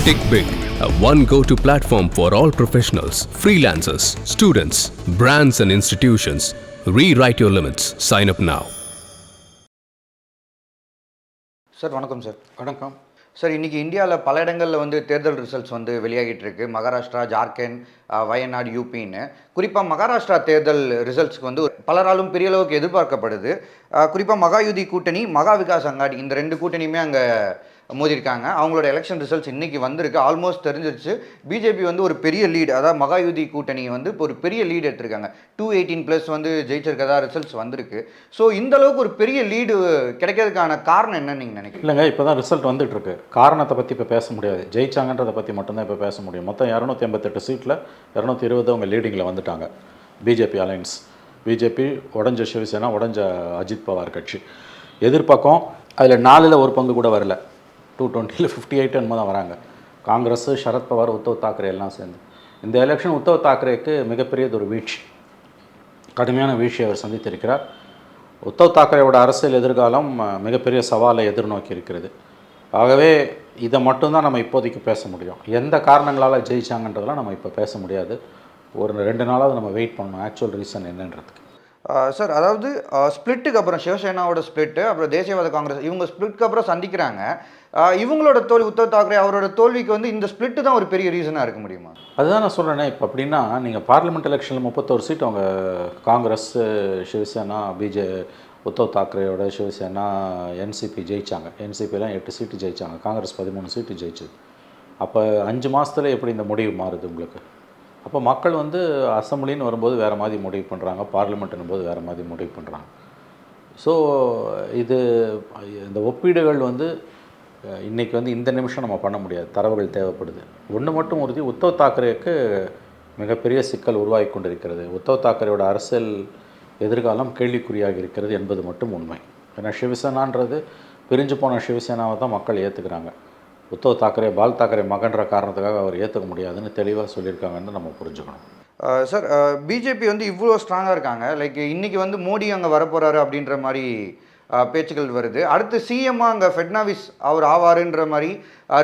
Tick Big, a one go-to platform for all professionals, freelancers, students, brands and institutions. Rewrite your limits. Sign up now. Sir வணக்கம் sir. வணக்கம் sir, இன்றைக்கி இந்தியாவில் பல இடங்களில் தேர்தல் results வெளியாகிட்டு இருக்கு. மகாராஷ்டிரா, ஜார்க்கண்ட், வயநாடு, யூபின்னு. குறிப்பாக மகாராஷ்டிரா தேர்தல் ரிசல்ட்ஸ்க்கு பலராலும் பெரிய அளவுக்கு எதிர்பார்க்கப்படுது. குறிப்பாக மகாயுதி கூட்டணி, மகா விகாஸ் அங்காடி, இந்த ரெண்டு கூட்டணியுமே அங்கே மோதிருக்காங்க. அவங்களோட எலெக்ஷன் ரிசல்ட்ஸ் இன்றைக்கி வந்திருக்கு. ஆல்மோஸ்ட் தெரிஞ்சிருச்சு. பிஜேபி ஒரு பெரிய லீடு, அதாவது மகாயுதி கூட்டணி இப்போ ஒரு பெரிய லீடு எடுத்திருக்காங்க. 218+ ஜெயிச்சிருக்கதா ரிசல்ட்ஸ் வந்திருக்கு. ஸோ இந்த அளவுக்கு ஒரு பெரிய லீடு கிடைக்கிறதுக்கான காரணம் என்னன்னு நீங்கள் நினைக்கிறீங்க? இல்லைங்க, இப்போ தான் ரிசல்ட் வந்துட்டு இருக்கு. காரணத்தை பற்றி இப்போ பேச முடியாது. ஜெயிச்சாங்கன்றதை பற்றி மட்டும்தான் இப்போ பேச முடியும். மொத்தம் 288 சீட்டில் 220 அவங்க லீடிங்கில் வந்துட்டாங்க. பிஜேபி அலையன்ஸ், பிஜேபி உடஞ்ச சிவசேனா, உடஞ்ச அஜித் பவார் கட்சி. எதிர்பக்கம் அதில் 4ல் ஒரு பங்கு கூட வரல. 220ல் 58 என்னமோ தான் வராங்க. காங்கிரஸ், சரத்பவார், உத்தவ் தாக்கரே எல்லாம் சேர்ந்து. இந்த எலெக்ஷன் உத்தவ் தாக்கரேக்கு மிகப்பெரியது ஒரு வீழ்ச்சி, கடுமையான வீழ்ச்சியை அவர் சந்தித்திருக்கிறார். உத்தவ் தாக்கரேவோட அரசியல் எதிர்காலம் மிகப்பெரிய சவாலை எதிர்நோக்கி இருக்கிறது. ஆகவே இதை மட்டும்தான் நம்ம இப்போதைக்கு பேச முடியும். எந்த காரணங்களால் ஜெயிச்சாங்கன்றதெல்லாம் நம்ம இப்போ பேச முடியாது. ஒரு 2 நாளாவது நம்ம வெயிட் பண்ணணும் ஆக்சுவல் ரீசன் என்னன்றதுக்கு. சார், அதாவது ஸ்பிளிட்டுக்கு அப்புறம் சிவசேனாவோட ஸ்பிளிட்டு, அப்புறம் தேசியவாத காங்கிரஸ், இவங்க ஸ்பிளிட்டுக்கு அப்புறம் சந்திக்கிறாங்க. இவங்களோட தோல்வி, உத்தவ் தாக்கரே அவரோட தோல்விக்கு இந்த ஸ்பிளிட்டு தான் ஒரு பெரிய ரீசனாக இருக்க முடியுமா? அதுதான் நான் சொல்கிறேனே. இப்போ அப்படின்னா நீங்கள் பார்லிமெண்ட் எலெக்ஷனில் 31 சீட் அவங்க காங்கிரஸ், சிவசேனா, உத்தவ் தாக்கரேயோட சிவசேனா, என்சிபி ஜெயித்தாங்க. என்சிபிலாம் 8 சீட்டு ஜெயித்தாங்க. காங்கிரஸ் 13 சீட்டு ஜெயிச்சது. அப்போ 5 மாதத்தில் எப்படி இந்த முடிவு மாறுது உங்களுக்கு? அப்போ மக்கள் அசம்பிளின்னு வரும்போது வேறு மாதிரி முடிவு பண்ணுறாங்க, பார்லிமெண்ட்னும் போது வேறு மாதிரி முடிவு பண்ணுறாங்க. ஸோ இது இந்த ஒப்பீடுகள் இன்றைக்கி இந்த நிமிஷம் நம்ம பண்ண முடியாது. தரவுகள் தேவைப்படுது. ஒன்று மட்டும் உறுதி, உத்தவ் தாக்கரேக்கு மிகப்பெரிய சிக்கல் உருவாகி கொண்டிருக்கிறது. உத்தவ் தாக்கரேயோட அரசியல் எதிர்காலம் கேள்விக்குறியாக இருக்கிறது என்பது மட்டும் உண்மை. ஏன்னா சிவசேனான்றது பிரிஞ்சு போன சிவசேனாவை தான் மக்கள் ஏற்றுக்கிறாங்க. உத்தவ் தாக்கரே பால் தாக்கரே மகன்ற காரணத்துக்காக அவர் ஏற்றுக்க முடியாதுன்னு தெளிவாக சொல்லியிருக்காங்கன்னு நம்ம புரிஞ்சுக்கணும். சார், பிஜேபி இவ்வளோ ஸ்ட்ராங்காக இருக்காங்க. லைக் இன்றைக்கி மோடி அங்கே வரப்போகிறாரு அப்படின்ற மாதிரி பேச்சுக்கள் வருது. அடுத்து சிஎம்மாக அங்கே ஃபட்னாவிஸ் அவர் ஆவாருன்ற மாதிரி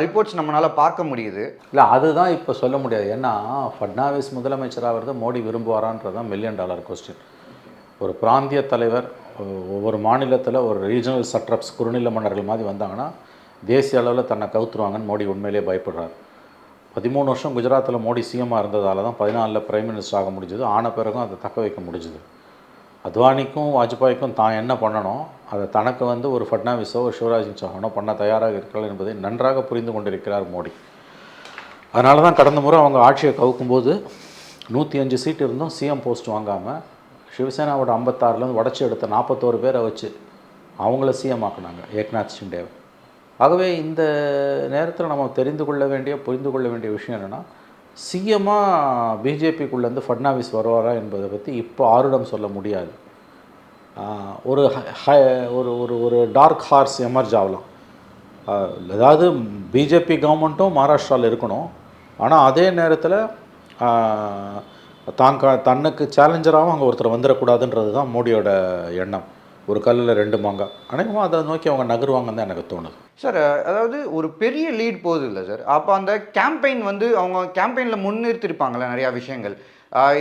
ரிப்போர்ட்ஸ் நம்மளால் பார்க்க முடியுது. இல்லை, அதுதான் இப்போ சொல்ல முடியாது. ஏன்னா ஃபட்னாவிஸ் முதலமைச்சராகிறது மோடி விரும்புவாரான்றது தான் $1 மில்லியன் கொஸ்டின். ஒரு பிராந்திய தலைவர் ஒவ்வொரு மாநிலத்தில் ஒரு ரீஜனல் சட்ரப்ஸ், குறுநில மன்னர்கள் மாதிரி வந்தாங்கன்னா தேசிய அளவில் தன்னை கவுத்துருவாங்கன்னு மோடி உண்மையிலே பயப்படுறார். 13 வருஷம் குஜராத்தில் மோடி சிஎம்மாக இருந்ததால் தான் 14ல் பிரைம் மினிஸ்டர் ஆக முடிஞ்சது. ஆன பிறகும் அதை தக்க வைக்க முடிஞ்சுது. அத்வானிக்கும் வாஜ்பாய்க்கும் தான் என்ன பண்ணணும் அதை தனக்கு ஒரு ஃபட்னாவிஸோ ஒரு சிவராஜ் சௌஹானோ பண்ண தயாராக இருக்கிறார்கள் என்பதை நன்றாக புரிந்து கொண்டிருக்கிறார் மோடி. அதனால தான் கடந்த முறை அவங்க ஆட்சியை கவுக்கும்போது 105 சீட் இருந்தும் சிஎம் போஸ்ட் வாங்காமல் சிவசேனாவோட 56லேருந்து உடச்சி எடுத்த 41 பேரை வச்சு அவங்கள சிஎம் ஆக்குனாங்க, ஏக்நாத் ஷிண்டேவை. ஆகவே இந்த நேரத்தில் நம்ம புரிந்து கொள்ள வேண்டிய விஷயம் என்னென்னா, சிஎம்மாக பிஜேபிக்குள்ளேருந்து ஃபட்னாவிஸ் வருவாரா என்பதை பற்றி இப்போ ஆருடம் சொல்ல முடியாது. ஒரு ஒரு ஒரு டார்க் ஹார்ஸ் எமர்ஜ் ஆகலாம். அதாவது பிஜேபி கவர்மெண்ட்டும் மகாராஷ்டிராவில் இருக்கணும், ஆனால் அதே நேரத்தில் தன்னுக்கு சேலஞ்சராகவும் அங்கே ஒருத்தர் வந்துடக்கூடாதுன்றது தான் மோடியோட எண்ணம். ஒரு கல்லில் 2 மாங்காய். அநேகமாக அதை நோக்கி அவங்க நகருவாங்கன்னு தான் எனக்கு தோணுது. சார், அதாவது ஒரு பெரிய லீட் போகுது இல்லை சார். அப்போ அந்த கேம்பெயின் அவங்க கேம்பெயினில் முன்னிறுத்திருப்பாங்களே நிறையா விஷயங்கள்.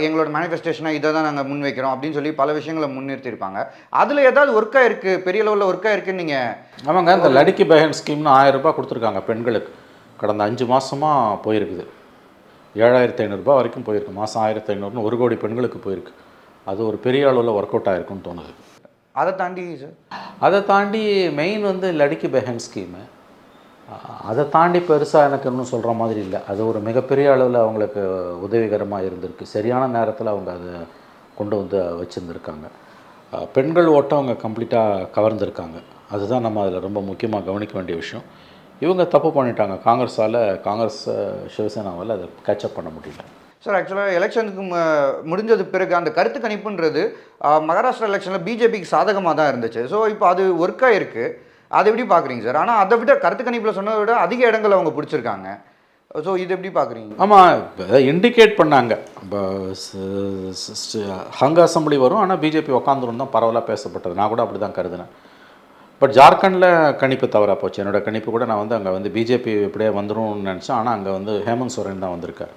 எங்களோட மேனிஃபெஸ்டேஷனாக இதை தான் நாங்கள் முன்வைக்கிறோம் அப்படின்னு சொல்லி பல விஷயங்களை முன்னிறுத்திருப்பாங்க. அதில் ஏதாவது ஒர்க்காக இருக்குது, பெரிய லெவலில் ஒர்க்காக இருக்குன்னு நீங்கள்? அவங்க இந்த லடிக்கி பெஹன் ஸ்கீம்னு 1000 ரூபாய் கொடுத்துருக்காங்க பெண்களுக்கு. கடந்த 5 மாதமாக போயிருக்குது. 7500 ரூபாய் வரைக்கும் போயிருக்கு. மாதம் 1500ன்னு 1 கோடி பெண்களுக்கு போயிருக்கு. அது ஒரு பெரிய அளவில் ஒர்க் அவுட் ஆகிருக்குன்னு தோணுது. அதை தாண்டி சார், அதை தாண்டி மெயின் லடிக்கி பெஹன் ஸ்கீமு. அதை தாண்டி பெருசாக எனக்கு இன்னும் சொல்கிற மாதிரி இல்லை. அது ஒரு மிகப்பெரிய அளவில் அவங்களுக்கு உதவிகரமாக இருந்திருக்கு. சரியான நேரத்தில் அவங்க அதை கொண்டு வச்சுருந்துருக்காங்க. பெண்கள் ஓட்டம் அவங்க கம்ப்ளீட்டாக கவர்ந்துருக்காங்க. அதுதான் நம்ம அதில் ரொம்ப முக்கியமாக கவனிக்க வேண்டிய விஷயம். இவங்க தப்பு பண்ணிட்டாங்க. காங்கிரஸ் சிவசேனாவால் அதை கேட்சப் பண்ண முடியல. சார், ஆக்சுவலாக எலெக்ஷனுக்கு முடிஞ்சது பிறகு அந்த கருத்து கணிப்புன்றது மகாராஷ்டிரா எலெக்ஷனில் பிஜேபிக்கு சாதகமாக தான் இருந்துச்சு. ஸோ இப்போ அது ஒர்க்காக இருக்குது. அதை எப்படி பார்க்குறீங்க சார்? ஆனால் அதை விட கருத்து கணிப்பில் சொன்னதை விட அதிக இடங்கள் அவங்க பிடிச்சிருக்காங்க. ஸோ இது எப்படி பார்க்குறீங்க? ஆமாம், இண்டிகேட் பண்ணாங்க. இப்போ ஹங்க அசம்பிளி வரும், ஆனால் பிஜேபி உக்காந்துரும் தான் பரவலாக பேசப்பட்டது. நான் கூட அப்படி தான் கருதினேன். பட் ஜார்க்கண்டில் கணிப்பு தவறாக போச்சு. என்னோடய கணிப்பு கூட நான் வந்து அங்கே வந்து பிஜேபி எப்படியே வந்துடும்னு நினச்சேன். ஆனால் அங்கே வந்து ஹேமந்த் சோரன் தான் வந்திருக்கார்.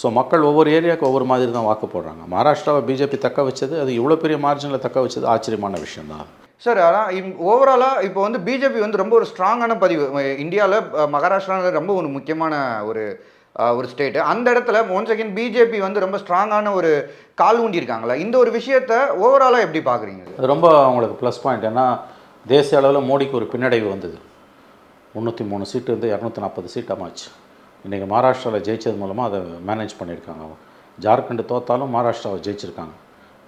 ஸோ மக்கள் ஒவ்வொரு ஏரியாவுக்கு ஒவ்வொரு மாதிரி தான் வாக்கு போடுறாங்க. மகாராஷ்டிராவை பிஜேபி தக்க வச்சது, அது இவ்வளோ பெரிய மார்ஜினில் தக்க வச்சது ஆச்சரியமான விஷயம் தான். சார் ஆனால் ஓவராலாக இப்போ வந்து பிஜேபி வந்து ரொம்ப ஒரு ஸ்ட்ராங்கான பதிவு இந்தியாவில் மகாராஷ்டிரா ரொம்ப ஒரு முக்கியமான ஒரு ஒரு ஸ்டேட்டு. அந்த இடத்துல ஒன்ஸ் அகேன் பிஜேபி வந்து ரொம்ப ஸ்ட்ராங்கான ஒரு கால் ஊண்டியிருக்காங்களா? இந்த ஒரு விஷயத்தை ஓவராலாக எப்படி பார்க்குறீங்க? அது ரொம்ப அவங்களுக்கு ப்ளஸ் பாயிண்ட். ஏன்னா தேசிய அளவில் மோடிக்கு ஒரு பின்னடைவு வந்தது. 303 சீட்டு வந்து 240 சீட் ஆமாச்சு. இன்றைக்கி மகாராஷ்டிராவில் ஜெயிச்சது மூலமாக அதை மேனேஜ் பண்ணியிருக்காங்க. ஜார்க்கண்ட் தோத்தாலும் மகாராஷ்டிராவை ஜெயிச்சிருக்காங்க.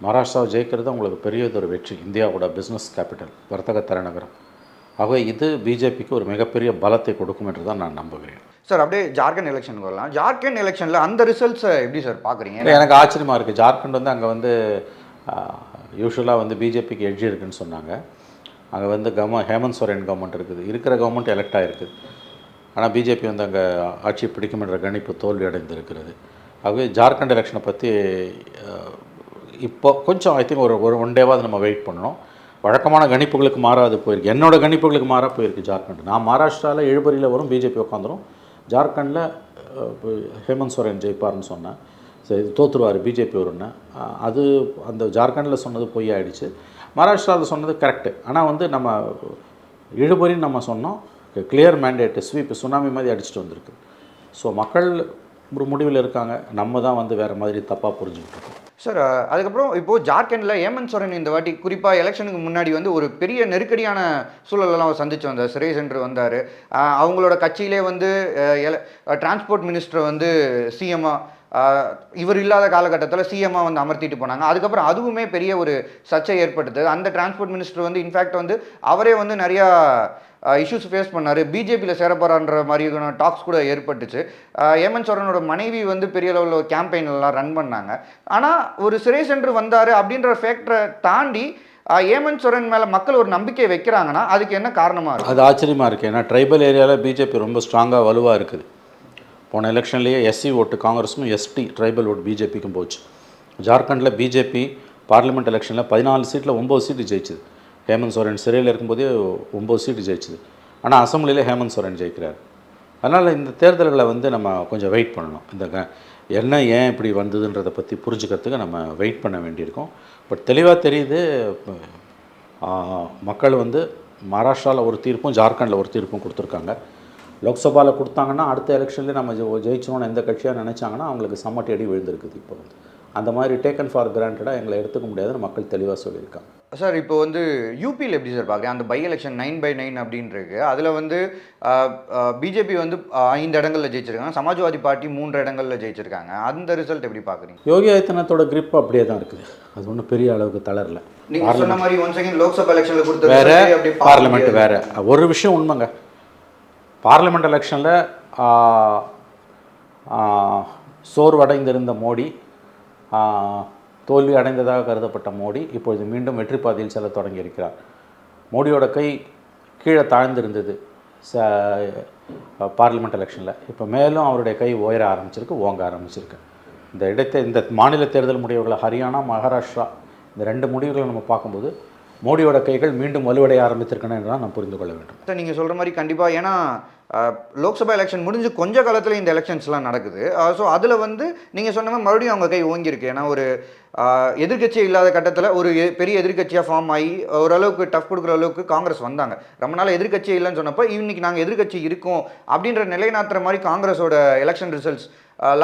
மகாராஷ்டிராவை ஜெயிக்கிறது உங்களுக்கு பெரியதொரு வெற்றி. இந்தியாவோட பிஸ்னஸ் கேபிட்டல், வர்த்தக தலைநகரம். ஆகவே இது பிஜேபிக்கு ஒரு மிகப்பெரிய பலத்தை கொடுக்கும் என்று தான் நான் நம்புகிறேன். சார் அப்படியே ஜார்க்கண்ட் எலெக்ஷனுக்கு வரலாம். ஜார்க்கண்ட் எலெக்ஷனில் அந்த ரிசல்ட்ஸை எப்படி சார் பார்க்குறீங்க? எனக்கு ஆச்சரியமாக இருக்குது. ஜார்க்கண்ட் வந்து அங்கே வந்து யூஸ்வலாக வந்து பிஜேபிக்கு எட்ஜ் இருக்குதுன்னு சொன்னாங்க. அங்கே வந்து ஹேமந்த் சோரன் கவர்மெண்ட் இருக்குது, இருக்கிற கவர்மெண்ட் எலெக்ட் ஆகிருக்குது. ஆனால் பிஜேபி வந்து அங்கே ஆட்சி பிடிக்கும் என்ற கணிப்பு தோல்வி அடைந்திருக்கிறது. ஆகவே ஜார்க்கண்ட் எலெக்ஷனை பற்றி இப்போ கொஞ்சம் ஐ திங்க் ஒரு ஒன் டேவாவது நம்ம வெயிட் பண்ணணும். வழக்கமான கணிப்புகளுக்கு மாறாது போயிருக்கு. என்னோடய கணிப்புகளுக்கு மாறாக போயிருக்கு ஜார்க்கண்ட். நான் மகாராஷ்டிராவில் 70 வரும், பிஜேபி உட்காந்துரும். ஜார்க்கண்டில் ஹேமந்த் சோரன் ஜெயிப்பார்னு சொன்னேன். சரி, தோற்றுருவார் பிஜேபி வரும்னு. அது அந்த ஜார்க்கண்டில் சொன்னது பொய் ஆகிடுச்சு. மகாராஷ்டிராவில் சொன்னது கரெக்டு. ஆனால் வந்து நம்ம 70 நம்ம சொன்னோம். கிளியர் மேண்டேட்டு ஸ்வீப் சுனாமி மாதிரி அடிச்சுட்டு வந்திருக்கு. ஸோ மக்கள் ஒரு முடிவில் இருக்காங்க. நம்ம தான் வந்து வேறு மாதிரி தப்பாக புரிஞ்சுக்கிட்டு இருக்கோம். சார் அதுக்கப்புறம் இப்போது ஜார்க்கண்டில் ஹேமந்த் சோரன் இந்த வாட்டி குறிப்பாக எலெக்ஷனுக்கு முன்னாடி வந்து ஒரு பெரிய நெருக்கடியான சூழலெல்லாம் அவர் சந்திச்சு வந்தார். சிறை சென்று வந்தார். அவங்களோட கட்சியிலே வந்து டிரான்ஸ்போர்ட் மினிஸ்டரை வந்து சிஎம்மாக இவர் இல்லாத காலகட்டத்தில் சிஎம்மாக வந்து அமர்த்திட்டு போனாங்க. அதுக்கப்புறம் அதுவுமே பெரிய ஒரு சர்ச்சை ஏற்பட்டது. அந்த டிரான்ஸ்போர்ட் மினிஸ்டர் வந்து இன்ஃபேக்ட் வந்து அவரே வந்து நிறையா இஷ்யூஸ் ஃபேஸ் பண்ணார். பிஜேபியில் சேரப்போறான்ற மாதிரியான டாக்ஸ் கூட ஏற்பட்டுச்சு. ஹேமந்த் சோரனோட மனைவி வந்து பெரிய லெவலில் ஒரு கேம்பெயின்லாம் ரன் பண்ணாங்க. ஆனால் ஒரு சிறை சென்று வந்தார் அப்படின்ற ஃபேக்டரை தாண்டி ஹேமந்த் சோரன் மேலே மக்கள் ஒரு நம்பிக்கை வைக்கிறாங்கன்னா அதுக்கு என்ன காரணமாக இருக்குது? அது ஆச்சரியமாக இருக்குது. ஏன்னா ட்ரைபல் ஏரியாவில் பிஜேபி ரொம்ப ஸ்ட்ராங்காக வலுவாக இருக்குது. போன எலெக்ஷன்லேயே எஸ்சி ஓட்டு காங்கிரஸும், எஸ்டி ட்ரைபல் ஓட்டு பிஜேபிக்கும் போச்சு. ஜார்க்கண்டில் பிஜேபி பார்லிமெண்ட் எலெக்ஷனில் 14 சீட்டில் 9 சீட்டு ஜெயிச்சுது. ஹேமந்த் சோரன் சிறையில் இருக்கும்போதே 9 சீட்டு ஜெயிச்சுது. ஆனால் அசம்பிளியில் ஹேமந்த் சோரன் ஜெயிக்கிறார். அதனால் இந்த தேர்தல்களை வந்து நம்ம கொஞ்சம் வெயிட் பண்ணணும். இந்த என்ன ஏன் இப்படி வந்ததுன்றதை பற்றி புரிஞ்சுக்கிறதுக்கு நம்ம வெயிட் பண்ண வேண்டியிருக்கோம். பட் தெளிவாக தெரியுது, மக்கள் வந்து மகாராஷ்டிராவில் ஒரு தீர்ப்பும் ஜார்க்கண்டில் ஒரு தீர்ப்பும் கொடுத்துருக்காங்க. லோக்சபாவில் கொடுத்தாங்கன்னா அடுத்த எலெக்ஷன்லேயே நம்ம ஜெயிச்சோன்னு எந்த கட்சியாக நினச்சாங்கன்னா அவங்களுக்கு சம்மட்டி அடி விழுந்திருக்குது. இப்போ வந்து அந்த மாதிரி டேக்கன் ஃபார் கிராண்டடாக எங்களை எடுத்துக்க முடியாதுன்னு மக்கள் தெளிவாக சொல்லியிருக்காங்க. சார் இப்போ வந்து யூபியில் எப்படி சார் பார்க்குறேன்? அந்த பை எலெக்ஷன் 9/9 அப்படின்றது அதில் வந்து பிஜேபி வந்து 5 இடங்களில் ஜெயிச்சிருக்காங்க, சமாஜ்வாதி பார்ட்டி 3 இடங்களில் ஜெயிச்சிருக்காங்க. அந்த ரிசல்ட் எப்படி பார்க்குறீங்க? யோகி ஆதித்யநாத்தோட கிரிப் அப்படியே தான் இருக்குது. அது ஒன்றும் பெரிய அளவுக்கு தளரல. நீங்கள் சொன்ன மாதிரி ஒன் செகண்ட் லோக்சபா எலெக்ஷனில் கொடுத்த வேறு, பார்லிமெண்ட் வேறு. ஒரு விஷயம் உண்மைங்க, பார்லிமெண்ட் எலெக்ஷனில் சோர்வடைந்திருந்த மோடி, தோல்வி அடைந்ததாக கருதப்பட்ட மோடி இப்பொழுது மீண்டும் வெற்றி பாதையில் செல்ல தொடங்கியிருக்கிறார். மோடியோட கை கீழே தாழ்ந்திருந்தது பார்லிமெண்ட் எலெக்ஷனில். இப்போ மேலும் அவருடைய கை உயர ஆரம்பிச்சிருக்கு, ஓங்க ஆரம்பிச்சிருக்கு. இந்த மாநில தேர்தல் முடிவுகளை ஹரியானா, மகாராஷ்டிரா இந்த 2 முடிவுகளை நம்ம பார்க்கும்போது மோடியோட கைகள் மீண்டும் வலுவடைய ஆரம்பித்திருக்கணும் என்று தான் நான் புரிந்து கொள்ள வேண்டும். சார் நீங்கள் சொல்கிற மாதிரி கண்டிப்பாக, ஏன்னா லோக்சபா எலெக்ஷன் முடிஞ்சு கொஞ்ச காலத்தில் இந்த எலெக்ஷன்ஸ்லாம் நடக்குது. ஸோ அதில் வந்து நீங்கள் சொன்ன மாதிரி மறுபடியும் அவங்க கை ஓங்கியிருக்கு. ஏன்னா ஒரு எதிர்கட்சி இல்லாத கட்டத்தில் ஒரு பெரிய எதிர்கட்சியாக ஃபார்ம் ஆகி ஓரளவுக்கு டஃப் கொடுக்குற அளவுக்கு காங்கிரஸ் வந்தாங்க. ரொம்ப நாள் எதிர்கட்சியே இல்லைன்னு சொன்னப்போ இன்றைக்கி நாங்கள் எதிர்கட்சி இருக்கோம் அப்படின்ற நிலைநாட்டுற மாதிரி காங்கிரஸோட எலெக்ஷன் ரிசல்ட்ஸ்,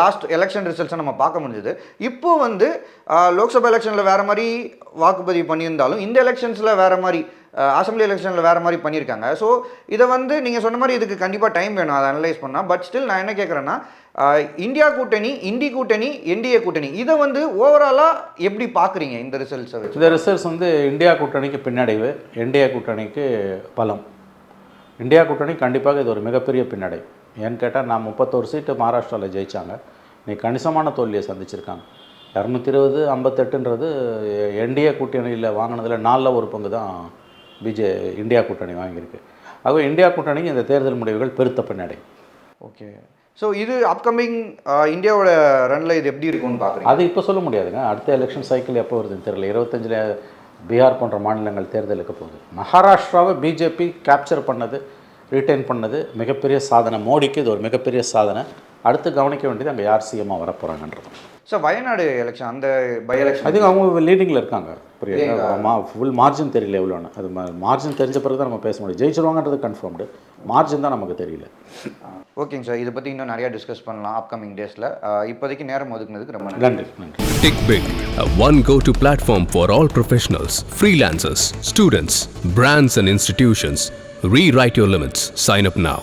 லாஸ்ட் எலெக்ஷன் ரிசல்ட்ஸை நம்ம பார்க்க முடிஞ்சுது. இப்போது வந்து லோக்சபா எலெக்ஷனில் வேறு மாதிரி வாக்குப்பதிவு பண்ணியிருந்தாலும் இந்த எலெக்ஷன்ஸில் வேறு மாதிரி, அசம்பிளி எலெக்ஷனில் வேறு மாதிரி பண்ணியிருக்காங்க. ஸோ இதை வந்து நீங்கள் சொன்ன மாதிரி இதுக்கு கண்டிப்பாக டைம் வேணும் அதை அனலைஸ் பண்ணால். பட் ஸ்டில் நான் என்ன கேட்குறேன்னா, இந்தியா கூட்டணி, இண்டி கூட்டணி, என்டிஏ கூட்டணி, இதை வந்து ஓவராலாக எப்படி பார்க்குறீங்க இந்த ரிசல்ட்ஸை வச்சு? இந்த ரிசல்ட்ஸ் வந்து இந்தியா கூட்டணிக்கு பின்னடைவு, என்டிஏ கூட்டணிக்கு பலம். இந்தியா கூட்டணி கண்டிப்பாக இது ஒரு மிகப்பெரிய பின்னடைவு. ஏன்னு கேட்டால், நான் 31 சீட்டு மகாராஷ்டிராவில் ஜெயித்தாங்க, இன்னைக்கு கணிசமான தோல்வியை சந்திச்சிருக்காங்க. 220, 58ன்றது என்டிஏ கூட்டணியில் வாங்கினதில் 4ல் 1 பங்கு தான் இந்தியா கூட்டணி வாங்கியிருக்கு. ஆகவே இந்தியா கூட்டணிக்கு இந்த தேர்தல் முடிவுகள் பெருத்த பின்னடை. ஓகே, ஸோ இது அப்கமிங் இந்தியாவோட ரனில் இது எப்படி இருக்கும்னு பார்க்குறீங்க? அது இப்போ சொல்ல முடியாதுங்க. அடுத்த எலெக்ஷன் சைக்கிள் எப்போ வருதுன்னு தெரியல. 25 பீகார் போன்ற மாநிலங்கள் தேர்தலுக்கு போகுது. மகாராஷ்டிராவை பிஜேபி கேப்சர் பண்ணது, ரீட்டைன் பண்ணது மிகப்பெரிய சாதனை. மோடிக்கு இது ஒரு மிகப்பெரிய சாதனை. அடுத்து கவனிக்க வேண்டியது அங்கே யார் சிஎம்மாக வரப்போகிறாங்கன்றது. ஸோ வயநாடு எலெக்ஷன், அந்த பை எலெக்ஷன் அதுக்கு அவங்க லீடிங்கில் இருக்காங்க. புரியுது, ஃபுல் மார்ஜின் தெரியல எவ்வளோன்னு. அது மார்ஜின் தெரிஞ்ச பிறகு தான் நம்ம பேச முடியும். ஜெயிச்சிருவாங்கன்றது கன்ஃபார்ம்டு, மார்ஜின் தான் நமக்கு தெரியல. ஓகேங்க சார், இதை பற்றி இன்னும் நிறையா டிஸ்கஸ் பண்ணலாம் அப்கமிங் டேஸில். இப்போதைக்கு நேரம் ஒதுக்குனதுக்கு ரொம்ப நன்றி. Tick Big, a one go-to platform for all professionals, freelancers, students, brands and institutions. Rewrite your limits. Sign up now.